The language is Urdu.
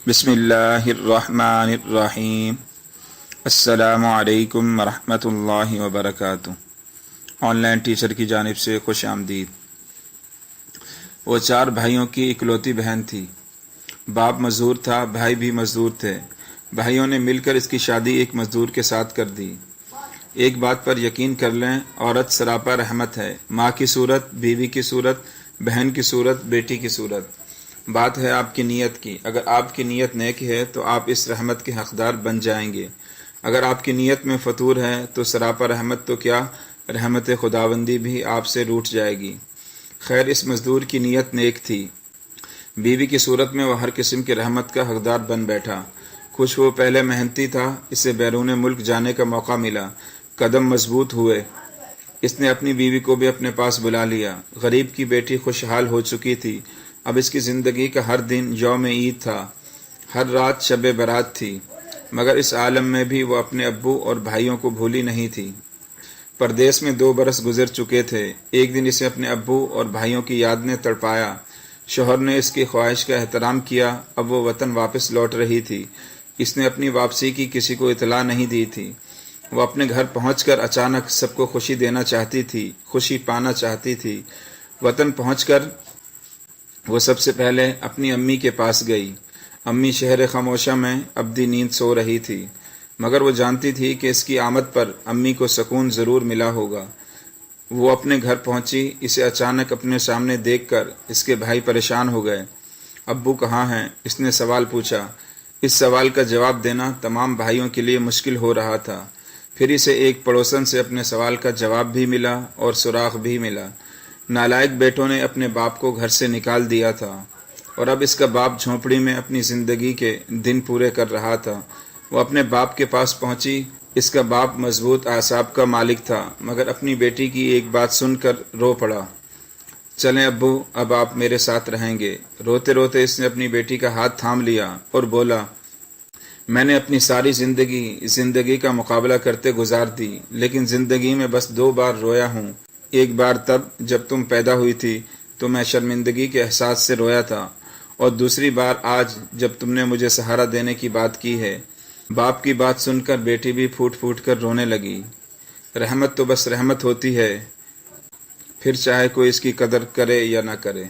بسم اللہ الرحمن الرحیم۔ السلام علیکم ورحمۃ اللہ وبرکاتہ۔ آن لائن ٹیچر کی جانب سے خوش آمدید۔ وہ 4 بھائیوں کی اکلوتی بہن تھی۔ باپ مزدور تھا، بھائی بھی مزدور تھے۔ بھائیوں نے مل کر اس کی شادی ایک مزدور کے ساتھ کر دی۔ ایک بات پر یقین کر لیں، عورت سراپا رحمت ہے۔ ماں کی صورت، بیوی کی صورت، بہن کی صورت، بیٹی کی صورت۔ بات ہے آپ کی نیت کی۔ اگر آپ کی نیت نیک ہے تو آپ اس رحمت کے حقدار بن جائیں گے۔ اگر آپ کی نیت میں فطور ہے تو سراپا رحمت تو کیا، رحمت خداوندی بھی آپ سے روٹھ جائے گی۔ خیر، اس مزدور کی نیت نیک تھی۔ بیوی کی صورت میں وہ ہر قسم کی رحمت کا حقدار بن بیٹھا۔ کچھ وہ پہلے محنتی تھا، اسے بیرون ملک جانے کا موقع ملا، قدم مضبوط ہوئے۔ اس نے اپنی بیوی کو بھی اپنے پاس بلا لیا۔ غریب کی بیٹی خوشحال ہو چکی تھی۔ اب اس کی زندگی کا ہر دن یوم عید تھا، ہر رات شب برات تھی، مگر اس عالم میں بھی وہ اپنے ابو اور بھائیوں کو بھولی نہیں تھی۔ پردیس میں 2 برس گزر چکے تھے۔ ایک دن اسے اپنے ابو اور بھائیوں کی یاد نے تڑپایا۔ شوہر نے اس کی خواہش کا احترام کیا۔ اب وہ وطن واپس لوٹ رہی تھی۔ اس نے اپنی واپسی کی کسی کو اطلاع نہیں دی تھی۔ وہ اپنے گھر پہنچ کر اچانک سب کو خوشی دینا چاہتی تھی، خوشی پانا چاہتی تھی۔ وطن پہنچ کر وہ سب سے پہلے اپنی امی کے پاس گئی۔ امی شہر خاموشہ میں ابدی نیند سو رہی تھی، مگر وہ جانتی تھی کہ اس کی آمد پر امی کو سکون ضرور ملا ہوگا۔ وہ اپنے گھر پہنچی۔ اسے اچانک اپنے سامنے دیکھ کر اس کے بھائی پریشان ہو گئے۔ ابو کہاں ہیں؟ اس نے سوال پوچھا۔ اس سوال کا جواب دینا تمام بھائیوں کے لیے مشکل ہو رہا تھا۔ پھر اسے ایک پڑوسن سے اپنے سوال کا جواب بھی ملا اور سراغ بھی ملا۔ نالائق بیٹوں نے اپنے باپ کو گھر سے نکال دیا تھا، اور اب اس کا باپ جھونپڑی میں اپنی زندگی کے دن پورے کر رہا تھا۔ وہ اپنے باپ کے پاس پہنچی۔ اس کا باپ مضبوط اعصاب کا مالک تھا، مگر اپنی بیٹی کی ایک بات سن کر رو پڑا۔ چلیں ابو، اب آپ میرے ساتھ رہیں گے۔ روتے روتے اس نے اپنی بیٹی کا ہاتھ تھام لیا اور بولا، میں نے اپنی ساری زندگی کا مقابلہ کرتے گزار دی، لیکن زندگی میں بس 2 بار رویا ہوں۔ ایک بار تب جب تم پیدا ہوئی تھی تو میں شرمندگی کے احساس سے رویا تھا، اور دوسری بار آج جب تم نے مجھے سہارا دینے کی بات کی ہے۔ باپ کی بات سن کر بیٹی بھی پھوٹ پھوٹ کر رونے لگی۔ رحمت تو بس رحمت ہوتی ہے، پھر چاہے کوئی اس کی قدر کرے یا نہ کرے۔